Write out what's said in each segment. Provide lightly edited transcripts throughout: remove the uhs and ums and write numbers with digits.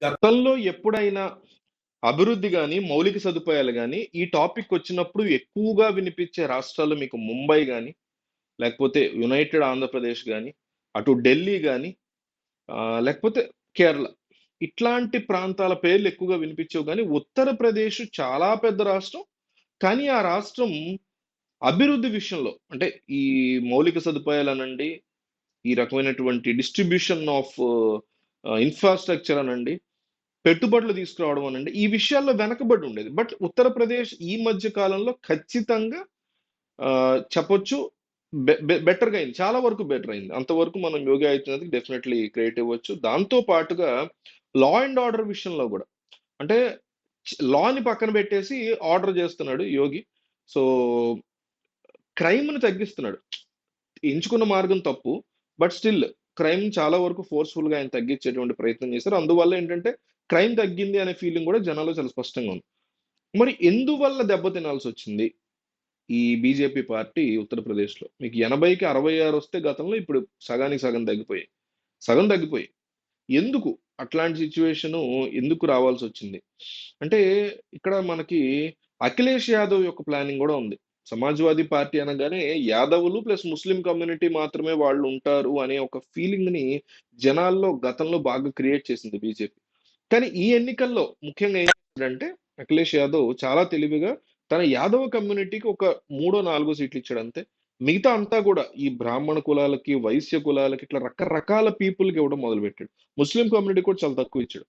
గతంలో ఎప్పుడైనా అభివృద్ధి గాని, మౌలిక సదుపాయాలు గాని, ఈ టాపిక్ వచ్చినప్పుడు ఎక్కువగా వినిపించే రాష్ట్రాలు మీకు ముంబై గాని, లేకపోతే యునైటెడ్ ఆంధ్రప్రదేశ్ గాని, అటు ఢిల్లీ గాని, లేకపోతే కేరళ. ఇట్లాంటి ప్రాంతాల పేర్లు ఎక్కువగా వినిపించవు గాని, ఉత్తరప్రదేశ్ చాలా పెద్ద రాష్ట్రం. కానీ ఆ రాష్ట్రం అభివృద్ధి విషయంలో అంటే ఈ మౌలిక సదుపాయాలనండి, ఈ రకమైనటువంటి డిస్ట్రిబ్యూషన్ ఆఫ్ ఇన్‌ఫ్రాస్ట్రక్చర్ అనండి, పెట్టుబడులు తీసుకురావడం అనండి, ఈ విషయాల్లో వెనకబడి ఉండేది. బట్ ఉత్తరప్రదేశ్ ఈ మధ్య కాలంలో ఖచ్చితంగా చెప్పొచ్చు బెటర్‌గా అయింది. చాలా వరకు బెటర్ అయింది. అంతవరకు మనం యోగి ఆదిత్యనాథ్‌కి డెఫినెట్‌లీ క్రెడిట్ ఇవ్వచ్చు. దాంతో పాటుగా లా అండ్ ఆర్డర్ విషయంలో గూడా అంటే లాని పక్కన పెట్టేసి ఆర్డర్ చేస్తున్నాడు యోగి. సో, క్రైమ్‌ని తగ్గిస్తున్నాడు. ఎంచుకున్న మార్గం తప్పు. బట్ స్టిల్ క్రైమ్ చాలా వరకు ఫోర్స్‌ఫుల్‌గా ఆయన తగ్గించేటువంటి ప్రయత్నం చేశారు. అందువల్ల ఏంటంటే క్రైమ్ తగ్గింది అనే ఫీలింగ్ కూడా జనాల్లో చాలా స్పష్టంగా ఉంది. మరి ఎందువల్ల దెబ్బతినాల్సొచ్చింది ఈ బీజేపీ పార్టీ ఉత్తరప్రదేశ్‌లో? మీకు 80కి 66 వస్తే గతంలో ఇప్పుడు సగానికి సగం తగ్గిపోయాయి. సగం తగ్గిపోయాయి. ఎందుకు? అట్లాంటి సిట్యుయేషను ఎందుకు రావాల్సొచ్చింది? అంటే ఇక్కడ మనకి అఖిలేష్ యాదవ్ యొక్క ప్లానింగ్ గూడా ఉంది. సమాజ్‌వాదీ పార్టీ అనగానే యాదవులు ప్లస్ ముస్లిం కమ్యూనిటీ మాత్రమే వాళ్ళు ఉంటారు అనే ఒక ఫీలింగ్‌ని జనాల్లో గతంలో బాగా క్రియేట్ చేసింది బీజేపీ. కానీ ఈ ఎన్నికల్లో ముఖ్యంగా ఏం చేశాడంటే అఖిలేష్ యాదవ్ చాలా తెలివిగా తన యాదవ కమ్యూనిటీకి ఒక మూడో, నాలుగో సీట్లు ఇచ్చాడు అంతే. మిగతా అంతా గూడా ఈ బ్రాహ్మణ కులాలకి, వైశ్య కులాలకి ఇట్లా రకరకాల పీపుల్‌కి ఇవ్వడం మొదలుపెట్టాడు. ముస్లిం కమ్యూనిటీ కూడా చాలా తక్కువ ఇచ్చాడు.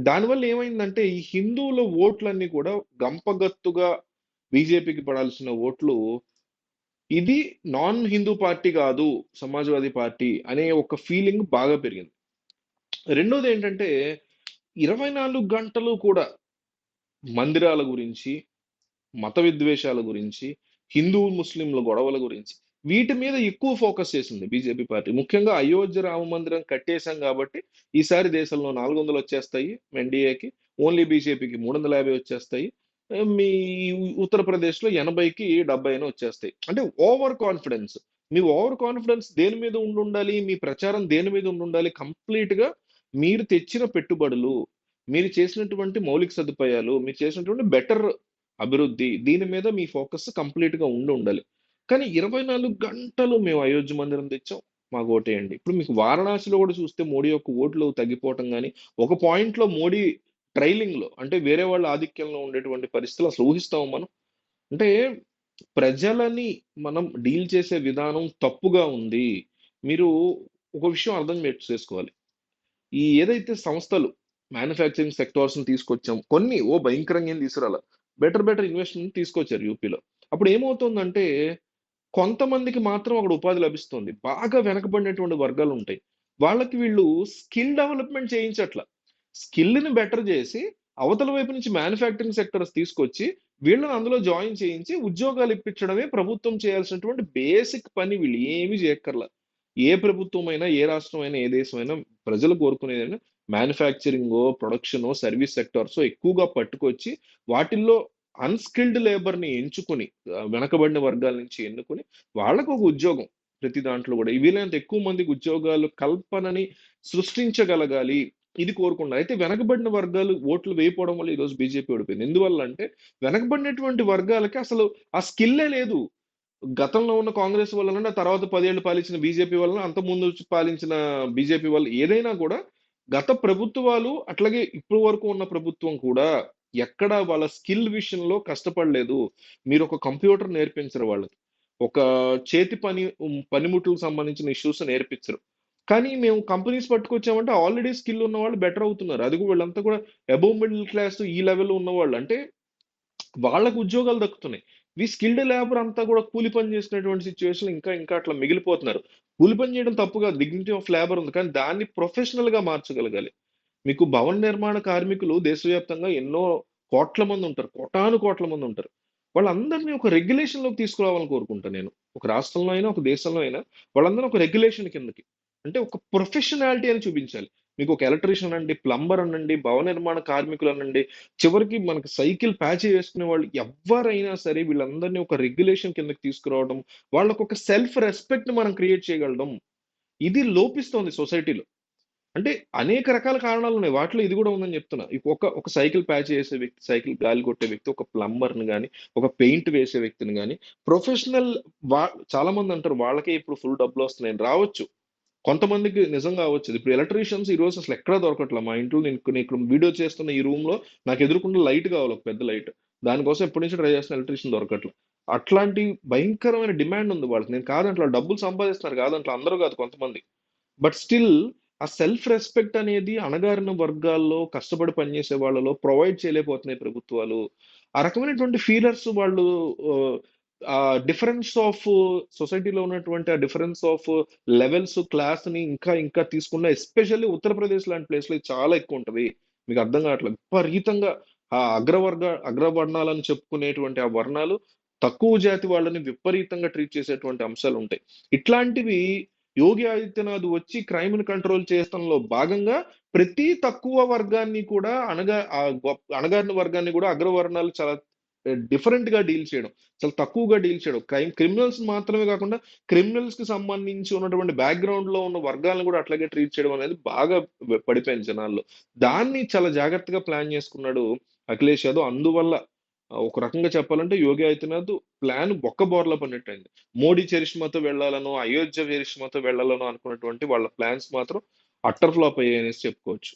దానివల్ల ఏమైందంటే ఈ హిందువుల ఓట్లన్నీ కూడా గంపగత్తుగా బీజేపీకి పడాల్సిన ఓట్లు ఇది నాన్ హిందూ పార్టీ కాదు సమాజ్వాదీ పార్టీ అనే ఒక ఫీలింగ్ బాగా పెరిగింది. రెండోది ఏంటంటే 24 గంటలు కూడా మందిరాల గురించి, మత విద్వేషాల గురించి, హిందూ ముస్లింల గొడవల గురించి వీటి మీద ఎక్కువ ఫోకస్ చేసింది బీజేపీ పార్టీ. ముఖ్యంగా అయోధ్య రామ మందిరం కట్టేశాం కాబట్టి ఈసారి దేశంలో 400 వచ్చేస్తాయి ఎన్డీఏకి. ఓన్లీ బీజేపీకి 350 వచ్చేస్తాయి. మీ ఉత్తరప్రదేశ్‌లో 80కి 70 అయినా వచ్చేస్తాయి. అంటే ఓవర్ కాన్ఫిడెన్స్. మీ ఓవర్ కాన్ఫిడెన్స్ దేని మీద ఉండుండాలి? మీ ప్రచారం దేని మీద ఉండుండాలి? కంప్లీట్‌గా మీరు తెచ్చిన పెట్టుబడులు, మీరు చేసినటువంటి మౌలిక సదుపాయాలు, మీరు చేసినటువంటి బెటర్ అభివృద్ధి, దీని మీద మీ ఫోకస్ కంప్లీట్‌గా ఉండుండాలి. కానీ 24 గంటలు మేము అయోధ్య మందిరం తెచ్చాం, మాకు ఓటేయండి. ఇప్పుడు మీకు వారణాసిలో కూడా చూస్తే మోడీ యొక్క ఓట్లు తగ్గిపోవటం గాని, ఒక పాయింట్‌లో మోడీ ట్రైలింగ్‌లో అంటే వేరే వాళ్ళ ఆధిక్యంలో ఉండేటువంటి పరిస్థితులు అసలు ఊహిస్తామా మనం? అంటే ప్రజలని మనం డీల్ చేసే విధానం తప్పుగా ఉంది. మీరు ఒక విషయం అర్థం చేసుకోవాలి. ఈ ఏదైతే సంస్థలు మ్యానుఫ్యాక్చరింగ్ సెక్టార్స్‌ని తీసుకొచ్చాం. కొన్ని భయంకరంగా ఏం తీసుకురాలా. బెటర్ ఇన్వెస్ట్‌మెంట్ తీసుకొచ్చారు యూపీలో. అప్పుడు ఏమవుతుందంటే కొంతమందికి మాత్రం అక్కడ ఉపాధి లభిస్తుంది. బాగా వెనకబడినటువంటి వర్గాలుంటాయి. వాళ్ళకి వీళ్ళు స్కిల్ డెవలప్‌మెంట్ చేయించట్ల. స్కిల్‌ని బెటర్ జేసి, అవతల వైపు నుంచి మ్యానుఫ్యాక్చరింగ్ సెక్టార్స్ తీసుకొచ్చి, వీళ్ళని అందులో జాయిన్ చేయించి, ఉద్యోగాలు ఇప్పించడమే ప్రభుత్వం చేయాల్సినటువంటి బేసిక్ పని. వీళ్ళు ఏమి జేయక్కర్ల. ఏ ప్రభుత్వమైనా, ఏ రాష్ట్రమైనా, ఏ దేశమైనా ప్రజలు కోరుకునేదేంటంటే మ్యానుఫ్యాక్చరింగో, ప్రొడక్షనో, సర్విస్ సెక్టార్సో ఎక్కువగా పట్టుకొచ్చి, వాటిల్లో అన్‌స్కిల్డ్ లేబర్‌ని ఎంచుకొని వెనకబడిన వర్గాల నుంచి ఎన్నుకొని, వాళ్ళకొక ఉద్యోగం ప్రతి దాంట్లో గూడా. వీలైనంత ఎక్కువ మందికి ఉద్యోగాలు కల్పనని సృష్టించగలగాలి. ఇది కోరుకున్నారు. అయితే వెనకబడిన వర్గాలు ఓట్లు వేయకపోవడం వల్ల ఈరోజు బీజేపీ ఓడిపోయింది. ఎందువల్ల అంటే వెనకబడినటువంటి వర్గాలకి అసలు ఆ స్కిల్లే లేదు. గతంలో ఉన్న కాంగ్రెస్ వల్లన, తర్వాత 10 ఏళ్ళు పాలించిన బీజేపీ వలన, అంతకుముందు పాలించిన బీజేపీ వల్ల ఏదైనా కూడా గత ప్రభుత్వాలు అట్లాగే ఇప్పటి వరకు ఉన్న ప్రభుత్వం కూడా ఎక్కడ వాళ్ళ స్కిల్ విషయంలో కష్టపడలేదు. మీరు ఒక కంప్యూటర్ నేర్పించరు వాళ్ళకి. ఒక చేతి పని పనిముట్లకు సంబంధించిన ఇష్యూస్ నేర్పించరు. కానీ మేము కంపెనీస్ పట్టుకొచ్చామంటే ఆల్రెడీ స్కిల్ ఉన్న వాళ్ళు బెటర్ అవుతున్నారు. అది కూడా వీళ్ళంతా కూడా అబోవ్ మిడిల్ క్లాస్ ఈ లెవెల్‌లో ఉన్నవాళ్ళు. అంటే వాళ్ళకి ఉద్యోగాలు దక్కుతున్నాయి. ఈ స్కిల్డ్ లేబర్ అంతా కూడా కూలి పని చేసినటువంటి సిట్యుయేషన్ ఇంకా ఇంకా అట్లా మిగిలిపోతున్నారు. కూలి పని చేయడం తప్పు కాదు. డిగ్నిటీ ఆఫ్ లేబర్ ఉంది. కానీ దాన్ని ప్రొఫెషనల్‌గా మార్చగలగాలి. మీకు భవన నిర్మాణ కార్మికులు దేశవ్యాప్తంగా ఎన్నో కోట్ల మంది ఉంటారు. కోటాను కోట్ల మంది ఉంటారు. వాళ్ళందరినీ ఒక రెగ్యులేషన్‌లోకి తీసుకురావాలని కోరుకుంటా నేను. ఒక రాష్ట్రంలో అయినా, ఒక దేశంలో అయినా వాళ్ళందరిని ఒక రెగ్యులేషన్ కిందకి. అంటే ఒక ప్రొఫెషనాలిటీ అని చూపించాలి. మీకు ఒక ఎలక్ట్రీషియన్ అనండి, ప్లంబర్ అనండి, భవన నిర్మాణ కార్మికులు అనండి, చివరికి మనకి సైకిల్ ప్యాచ్ వేసుకునే వాళ్ళు ఎవ్వరైనా సరే వీళ్ళందరినీ ఒక రెగ్యులేషన్ కిందకి తీసుకురావడం, వాళ్ళకొక సెల్ఫ్ రెస్పెక్ట్‌ని మనం క్రియేట్ చేయగలడం. ఇది లోపిస్తోంది సొసైటీలో. అంటే అనేక రకాల కారణాలున్నాయి. వాటిలో ఇది గూడా ఉందని జెప్తున్నా. ఒక సైకిల్ ప్యాచ్ చేసే వ్యక్తి, సైకిల్ గాలి కొట్టే వ్యక్తి, ఒక ప్లంబర్‌ని గాని, ఒక పెయింట్ వేసే వ్యక్తిని గాని, ప్రొఫెషనల్ వా చాలా మందంటారు వాళ్ళకే ఇప్పుడు ఫుల్ డబ్బులొస్తున్నాయని. రావచ్చు. కొంతమందికి నిజంగా అవ్వచ్చు. ఇప్పుడు ఎలక్ట్రీషియన్స్ ఈ రోజు అసలు ఎక్కడా దొరకట్ల. మా ఇంట్లో నేను ఇక్కడ వీడియో చేస్తున్న ఈ రూమ్‌లో నాకు ఎదురుగుండా లైట్ కావాలి. ఒక పెద్ద లైట్. దానికోసం ఎప్పటినుంచో ట్రై చేస్తున్నా, ఎలక్ట్రీషియన్ దొరకట్ల. అట్లాంటి భయంకరమైన డిమాండ్ ఉంది వాళ్ళకి. నేను కాదంట్ల, డబ్బులు సంపాదిస్తున్నారు కాదంట్ల, అందరూ కాదు కొంతమంది. బట్ స్టిల్ ఆ సెల్ఫ్ రెస్పెక్ట్ అనేది అణగారిన వర్గాల్లో కష్టపడి పనిచేసే వాళ్ళలో ప్రొవైడ్ చేయలేకపోతున్నాయి ప్రభుత్వాలు. ఆ రకమైనటువంటి ఫీలర్స్ వాళ్ళు ఆ డిఫరెన్స్ ఆఫ్ సొసైటీలో ఉన్నటువంటి ఆ డిఫరెన్స్ ఆఫ్ లెవెల్స్, క్లాస్‌ని ఇంకా ఇంకా తీసుకున్న ఎస్పెషల్లీ ఉత్తరప్రదేశ్ లాంటి ప్లేస్‌లో ఇది చాలా ఎక్కువ ఉంటది. మీకు అర్థం కావట్లేదు. విపరీతంగా ఆ అగ్రవర్ణాలని చెప్పుకునేటువంటి ఆ వర్ణాలు తక్కువ జాతి వాళ్ళని విపరీతంగా ట్రీట్ చేసేటువంటి అంశాలుంటాయి. ఇట్లాంటివి యోగి ఆదిత్యనాథ్ వచ్చి క్రైమ్‌ని కంట్రోల్ చేయటంలో భాగంగా ప్రతి తక్కువ వర్గాన్ని కూడా అణగారిన వర్గాన్ని కూడా అగ్రవర్ణాలు చాలా డిఫరెంట్‌గా డీల్ చేయడం. చాలా తక్కువగా డీల్ చేయడం. క్రిమినల్స్ మాత్రమే కాకుండా క్రిమినల్స్‌కి సంబంధించి ఉన్నటువంటి బ్యాక్‌గ్రౌండ్‌లో ఉన్న వర్గాలను కూడా అట్లాగే ట్రీట్ చేయడం అనేది బాగా పడిపోయింది జనాల్లో. దాన్ని చాలా జాగ్రత్తగా ప్లాన్ చేసుకున్నాడు అఖిలేష్ యాదవ్. అందువల్ల ఒక రకంగా చెప్పాలంటే యోగి ఆదిత్యనాథ్ ప్లాన్ బొక్కబోర్లా పడినట్టయింది. మోడీ చరిష్మాతో వెళ్ళాలనో, అయోధ్య చరిష్మాతో వెళ్ళాలనో అనుకున్నటువంటి వాళ్ళ ప్లాన్స్ మాత్రం అట్టర్ ఫ్లాప్ అయ్యాయనేసి చెప్పుకోవచ్చు.